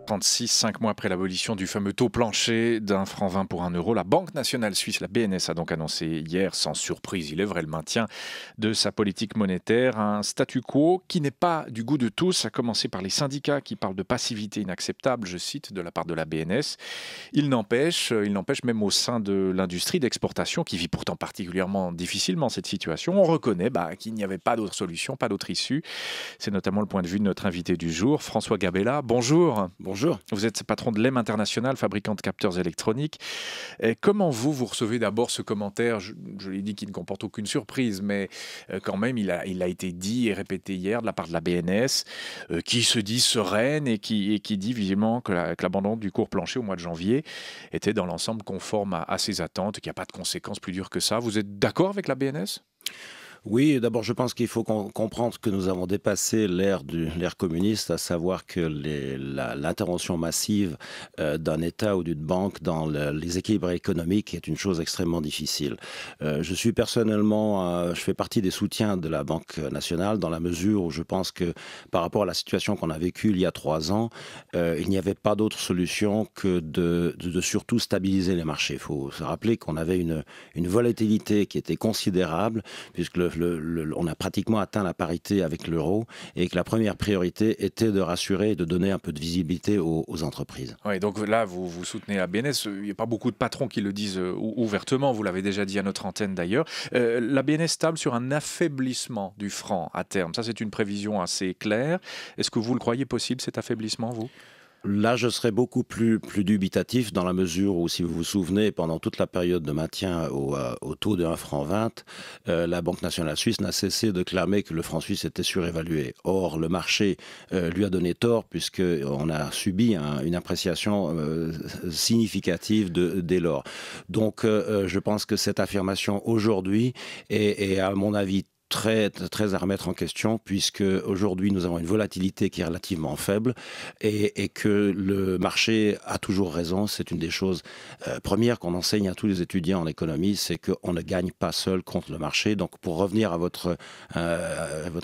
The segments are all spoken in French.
1936, 5 mois après l'abolition du fameux taux plancher d'un franc 20 pour 1 euro, la Banque nationale suisse, la BNS, a donc annoncé hier, sans surprise, il est vrai, le maintien de sa politique monétaire, un statu quo qui n'est pas du goût de tous, à commencer par les syndicats qui parlent de passivité inacceptable, je cite, de la part de la BNS. Il n'empêche même au sein de l'industrie d'exportation, qui vit pourtant particulièrement difficilement cette situation, on reconnaît qu'il n'y avait pas d'autre solution, pas d'autre issue. C'est notamment le point de vue de notre invité du jour, François Gabella. Bonjour. Bonjour. Vous êtes patron de LEM International, fabricant de capteurs électroniques. Et comment vous recevez d'abord ce commentaire, je l'ai dit, qui ne comporte aucune surprise, mais quand même, il a été dit et répété hier de la part de la BNS, qui se dit sereine et qui dit visiblement que l'abandon du cours plancher au mois de janvier était dans l'ensemble conforme à ses attentes, qu'il n'y a pas de conséquences plus dures que ça. Vous êtes d'accord avec la BNS ? Oui, d'abord, je pense qu'il faut comprendre que nous avons dépassé l'ère communiste, à savoir que l'intervention massive d'un État ou d'une banque dans les équilibres économiques est une chose extrêmement difficile. Je suis personnellement, je fais partie des soutiens de la Banque nationale dans la mesure où je pense que par rapport à la situation qu'on a vécue il y a 3 ans, il n'y avait pas d'autre solution que de surtout stabiliser les marchés. Il faut se rappeler qu'on avait une volatilité qui était considérable, puisque on a pratiquement atteint la parité avec l'euro et que la première priorité était de rassurer et de donner un peu de visibilité aux entreprises. Oui, donc là, vous soutenez la BNS. Il n'y a pas beaucoup de patrons qui le disent ouvertement. Vous l'avez déjà dit à notre antenne d'ailleurs. La BNS table sur un affaiblissement du franc à terme. Ça, c'est une prévision assez claire. Est-ce que vous le croyez possible, cet affaiblissement, vous ? Là, je serais beaucoup plus dubitatif dans la mesure où, si vous vous souvenez, pendant toute la période de maintien au taux de 1 franc 20, la Banque nationale suisse n'a cessé de clamer que le franc suisse était surévalué. Or, le marché lui a donné tort puisqu'on a subi une appréciation significative dès lors. Donc, je pense que cette affirmation aujourd'hui est à mon avis, très à remettre en question, puisque aujourd'hui nous avons une volatilité qui est relativement faible et que le marché a toujours raison. C'est une des choses premières qu'on enseigne à tous les étudiants en économie, c'est qu'on ne gagne pas seul contre le marché. Donc pour revenir à votre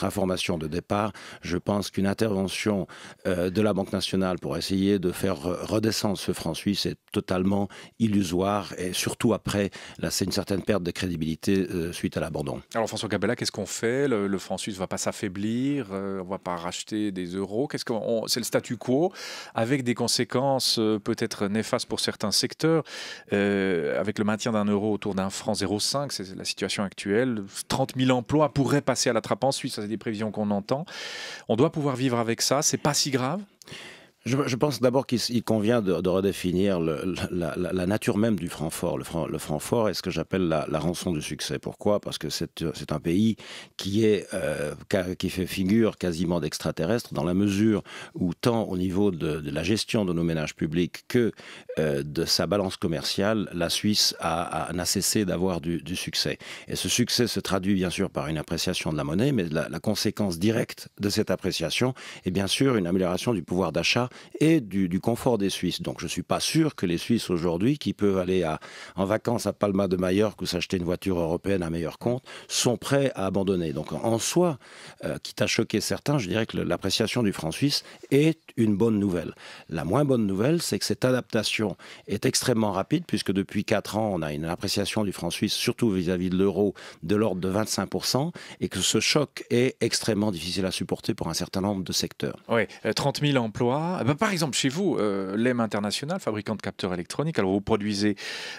information de départ, je pense qu'une intervention de la Banque nationale pour essayer de faire redescendre ce franc suisse est totalement illusoire, et surtout après, là c'est une certaine perte de crédibilité suite à l'abandon. Alors François Gabella, qu'est-ce qu'on fait ? Le franc suisse ne va pas s'affaiblir, on ne va pas racheter des euros. C'est le statu quo, avec des conséquences peut-être néfastes pour certains secteurs, avec le maintien d'un euro autour d'un franc 0,5, c'est la situation actuelle. 30 000 emplois pourraient passer à la trappe en Suisse, ça c'est des prévisions qu'on entend. On doit pouvoir vivre avec ça, c'est pas si grave ? Je pense d'abord qu'il convient de redéfinir la nature même du franc fort. Le franc fort est ce que j'appelle la rançon du succès. Pourquoi ? Parce que c'est un pays qui fait figure quasiment d'extraterrestre, dans la mesure où tant au niveau de la gestion de nos ménages publics que de sa balance commerciale, la Suisse n'a cessé d'avoir du succès. Et ce succès se traduit bien sûr par une appréciation de la monnaie, mais la conséquence directe de cette appréciation est bien sûr une amélioration du pouvoir d'achat et du confort des Suisses. Donc je ne suis pas sûr que les Suisses aujourd'hui, qui peuvent aller en vacances à Palma de Majorque ou s'acheter une voiture européenne à meilleur compte, sont prêts à abandonner. Donc en soi, quitte à choquer certains, je dirais que l'appréciation du franc suisse est une bonne nouvelle. La moins bonne nouvelle, c'est que cette adaptation est extrêmement rapide, puisque depuis 4 ans, on a une appréciation du franc suisse, surtout vis-à-vis de l'euro, de l'ordre de 25%, et que ce choc est extrêmement difficile à supporter pour un certain nombre de secteurs. Oui, 30 000 emplois. Par exemple, chez vous, LEM International, fabricant de capteurs électroniques, alors vous produisez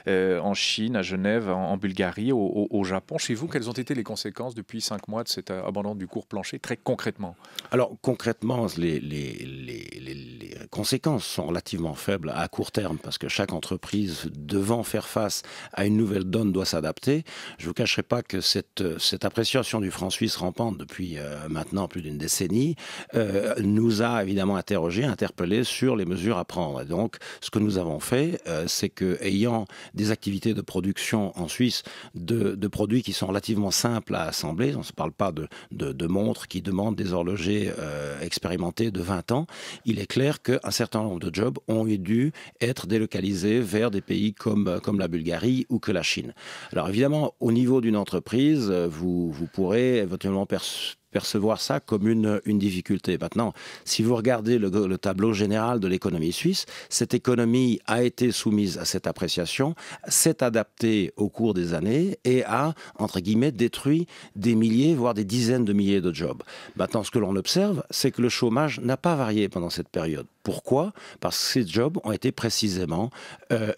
en Chine, à Genève, en Bulgarie, au Japon. Chez vous, quelles ont été les conséquences depuis 5 mois de cet abandon du cours plancher, très concrètement ? Alors, concrètement, les conséquences sont relativement faibles à court terme, parce que chaque entreprise devant faire face à une nouvelle donne doit s'adapter. Je ne vous cacherai pas que cette appréciation du franc suisse rampante depuis maintenant plus d'une décennie nous a évidemment interpellés sur les mesures à prendre. Et donc, ce que nous avons fait, c'est que, ayant des activités de production en Suisse de produits qui sont relativement simples à assembler, on ne se parle pas de montres qui demandent des horlogers expérimentés de 20 ans, il est clair qu'un certain nombre de jobs ont dû être délocalisés vers des pays comme la Bulgarie ou que la Chine. Alors évidemment, au niveau d'une entreprise, vous pourrez éventuellement percevoir ça comme une difficulté. Maintenant, si vous regardez le tableau général de l'économie suisse, cette économie a été soumise à cette appréciation, s'est adaptée au cours des années et a, entre guillemets, détruit des milliers, voire des dizaines de milliers de jobs. Maintenant, ce que l'on observe, c'est que le chômage n'a pas varié pendant cette période. Pourquoi? Parce que ces jobs ont été précisément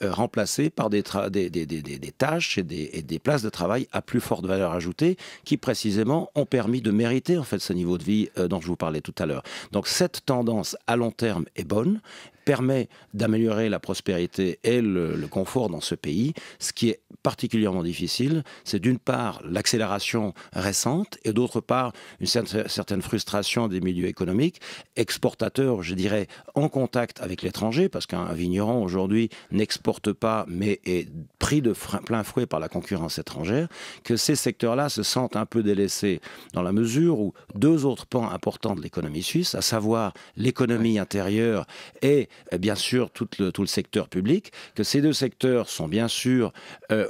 remplacés par des tâches et des places de travail à plus forte valeur ajoutée qui précisément ont permis de mériter en fait ce niveau de vie dont je vous parlais tout à l'heure. Donc cette tendance à long terme est bonne, permet d'améliorer la prospérité et le confort dans ce pays. Ce qui est particulièrement difficile, c'est d'une part l'accélération récente et d'autre part une certaine frustration des milieux économiques, exportateurs, je dirais, en contact avec l'étranger, parce qu'un vigneron aujourd'hui n'exporte pas, mais est pris de plein fouet par la concurrence étrangère, que ces secteurs-là se sentent un peu délaissés dans la mesure où deux autres pans importants de l'économie suisse, à savoir l'économie intérieure et bien sûr tout le secteur public, que ces deux secteurs sont bien sûr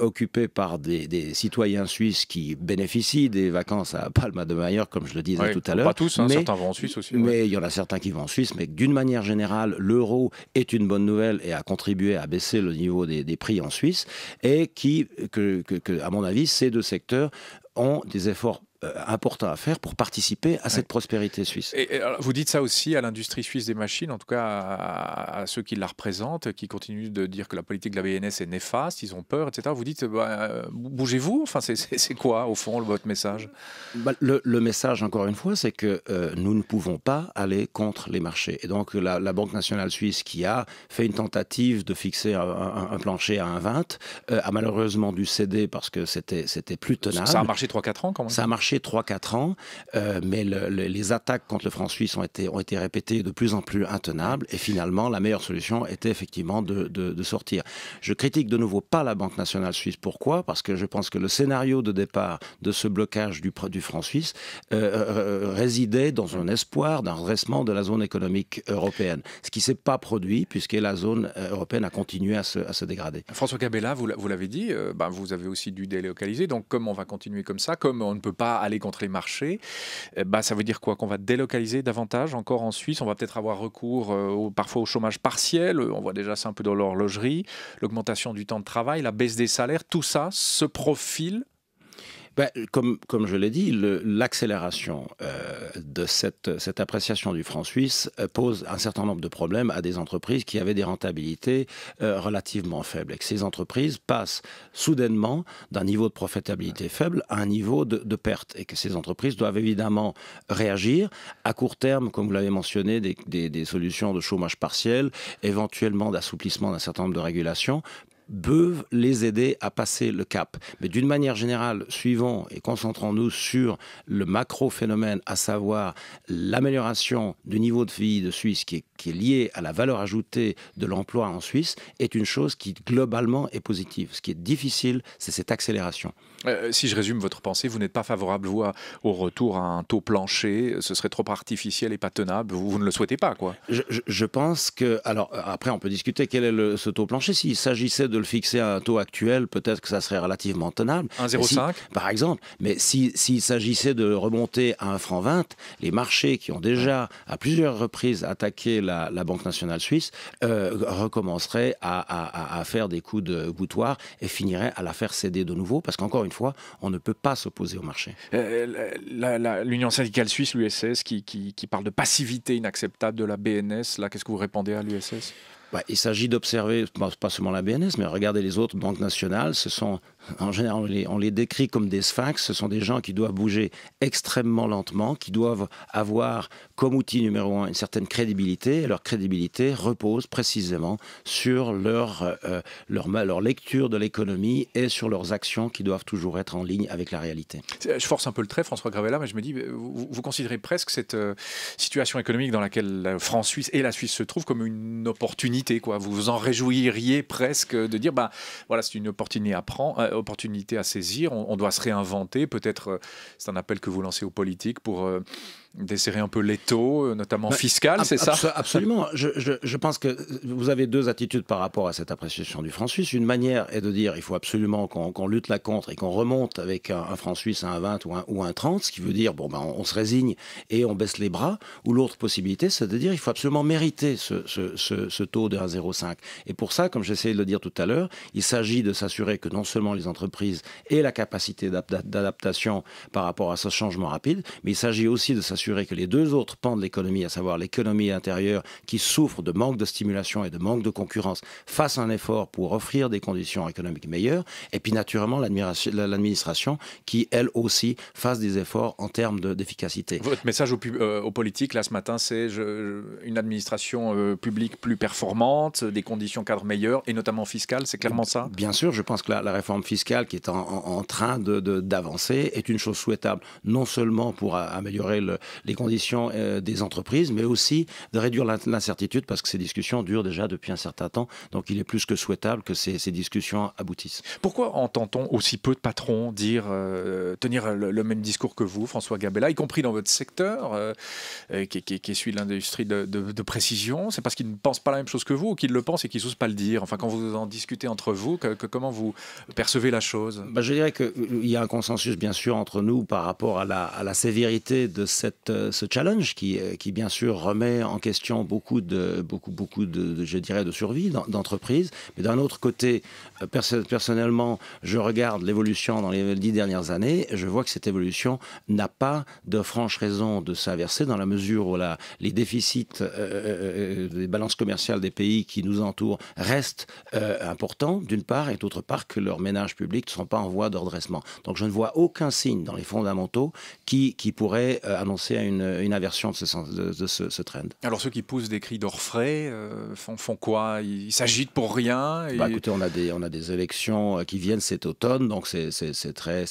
occupés par des citoyens suisses qui bénéficient des vacances à Palma de Mallorca, comme je le disais tout à l'heure. Pas tous, hein, certains vont en Suisse aussi. Mais il y en a certains qui vont en Suisse, mais d'une manière générale, l'euro est une bonne nouvelle et a contribué à baisser le niveau des prix en Suisse, et à mon avis, ces deux secteurs ont des efforts important à faire pour participer à cette prospérité suisse. Et alors, vous dites ça aussi à l'industrie suisse des machines, en tout cas à ceux qui la représentent, qui continuent de dire que la politique de la BNS est néfaste, ils ont peur, etc. Vous dites, bougez-vous. Enfin, c'est quoi, au fond, votre message? Le message, encore une fois, c'est que nous ne pouvons pas aller contre les marchés. Et donc, la Banque nationale suisse, qui a fait une tentative de fixer un plancher à 1,20, a malheureusement dû céder parce que c'était plus tenable. Ça a marché 3-4 ans, quand même. Ça a marché 3-4 ans, mais les attaques contre le franc suisse ont été répétées de plus en plus intenables, et finalement, la meilleure solution était effectivement de sortir. Je critique de nouveau pas la Banque nationale suisse. Pourquoi? Parce que je pense que le scénario de départ de ce blocage du franc suisse résidait dans un espoir d'un redressement de la zone économique européenne, ce qui ne s'est pas produit, puisque la zone européenne a continué à se dégrader. François Cabella, vous l'avez dit, vous avez aussi dû délocaliser, donc comme on va continuer comme ça, comme on ne peut pas aller contre les marchés, ça veut dire quoi? Qu'on va délocaliser davantage encore en Suisse? On va peut-être avoir recours parfois au chômage partiel, on voit déjà ça un peu dans l'horlogerie, l'augmentation du temps de travail, la baisse des salaires, tout ça se profile? Comme je l'ai dit, l'accélération de cette appréciation du franc suisse pose un certain nombre de problèmes à des entreprises qui avaient des rentabilités relativement faibles. Et que ces entreprises passent soudainement d'un niveau de profitabilité faible à un niveau de perte. Et que ces entreprises doivent évidemment réagir à court terme, comme vous l'avez mentionné, des solutions de chômage partiel, éventuellement d'assouplissement d'un certain nombre de régulations, peuvent les aider à passer le cap. Mais d'une manière générale, suivons et concentrons-nous sur le macro-phénomène, à savoir l'amélioration du niveau de vie de Suisse qui est liée à la valeur ajoutée de l'emploi en Suisse, est une chose qui globalement est positive. Ce qui est difficile, c'est cette accélération. Si je résume votre pensée, vous n'êtes pas favorable, vous, au retour à un taux plancher, ce serait trop artificiel et pas tenable, vous ne le souhaitez pas, quoi? Je pense que... Alors, après, on peut discuter quel est ce taux plancher. S'il s'agissait de le fixer à un taux actuel, peut-être que ça serait relativement tenable. 1,05 par exemple. Mais s'il s'agissait de remonter à 1,20 franc, les marchés qui ont déjà, à plusieurs reprises, attaqué la Banque nationale suisse, recommenceraient à faire des coups de boutoir et finiraient à la faire céder de nouveau, parce qu'encore une fois, on ne peut pas s'opposer au marché. L'Union syndicale suisse, l'USS, qui parle de passivité inacceptable de la BNS, là, qu'est-ce que vous répondez à l'USS? Il s'agit d'observer, pas seulement la BNS, mais regardez les autres banques nationales. Ce sont, en général, on les décrit comme des sphinx. Ce sont des gens qui doivent bouger extrêmement lentement, qui doivent avoir comme outil numéro un une certaine crédibilité. Et leur crédibilité repose précisément sur leur lecture de l'économie et sur leurs actions qui doivent toujours être en ligne avec la réalité. Je force un peu le trait, François Gravella, mais je me dis, vous considérez presque cette situation économique dans laquelle la France-Suisse et la Suisse se trouvent comme une opportunité opportunité, quoi. Vous vous en réjouiriez presque de dire, bah, voilà, c'est une opportunité à saisir, on doit se réinventer. Peut-être, c'est un appel que vous lancez aux politiques pour desserrer un peu l'étau, notamment fiscal, c'est ça? Absolument. Je pense que vous avez deux attitudes par rapport à cette appréciation du franc suisse. Une manière est de dire il faut absolument qu'on lutte là contre et qu'on remonte avec un franc suisse à un 20 ou un 30, ce qui veut dire bon, ben, on se résigne et on baisse les bras. Ou l'autre possibilité, c'est de dire il faut absolument mériter ce taux de 1,05. Et pour ça, comme j'essayais de le dire tout à l'heure, il s'agit de s'assurer que non seulement les entreprises aient la capacité d'adaptation par rapport à ce changement rapide, mais il s'agit aussi de s'assurer que les deux autres pans de l'économie, à savoir l'économie intérieure qui souffre de manque de stimulation et de manque de concurrence, fassent un effort pour offrir des conditions économiques meilleures. Et puis naturellement, l'administration qui, elle aussi, fasse des efforts en termes d'efficacité. Votre message aux politiques, là, ce matin, c'est une administration publique plus performante, des conditions cadres meilleures, et notamment fiscales, c'est clairement ça? Bien sûr, je pense que la réforme fiscale qui est en train d'avancer est une chose souhaitable, non seulement pour améliorer les conditions des entreprises, mais aussi de réduire l'incertitude, parce que ces discussions durent déjà depuis un certain temps, donc il est plus que souhaitable que ces discussions aboutissent. Pourquoi entend-on aussi peu de patrons tenir le même discours que vous, François Gabella, y compris dans votre secteur, qui est celui de l'industrie de précision? C'est parce qu'ils ne pensent pas la même chose que vous, ou qu'ils le pensent et qu'ils n'osent pas le dire? Enfin, quand vous en discutez entre vous, comment vous percevez la chose? Je dirais qu'il y a un consensus, bien sûr, entre nous par rapport à la sévérité de ce challenge qui, bien sûr, remet en question beaucoup de je dirais, de survie d'entreprises. Mais d'un autre côté, personnellement, je regarde l'évolution dans les 10 dernières années et je vois que cette évolution n'a pas de franche raison de s'inverser dans la mesure où les déficits des balances commerciales des pays qui nous entourent restent importants, d'une part, et d'autre part que leurs ménages publics ne sont pas en voie de redressement. Donc je ne vois aucun signe dans les fondamentaux qui pourrait annoncer une inversion de ce trend. Alors ceux qui poussent des cris d'orfraie font quoi? Ils s'agitent pour rien Écoutez, on a des élections qui viennent cet automne, donc c'est très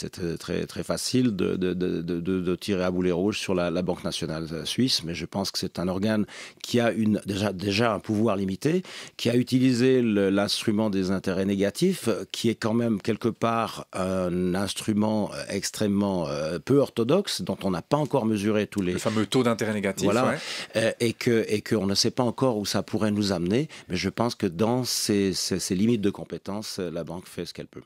facile de tirer à boulet rouge sur la Banque nationale suisse, mais je pense que c'est un organe qui a déjà un pouvoir limité, qui a utilisé l'instrument des intérêts négatifs, qui est quand même quelque part un instrument extrêmement peu orthodoxe, dont on n'a pas encore mesuré tous les... Le fameux taux d'intérêt négatif. Voilà, ouais. Et qu'on ne sait pas encore où ça pourrait nous amener, mais je pense que dans ces limites de compétences, la banque fait ce qu'elle peut.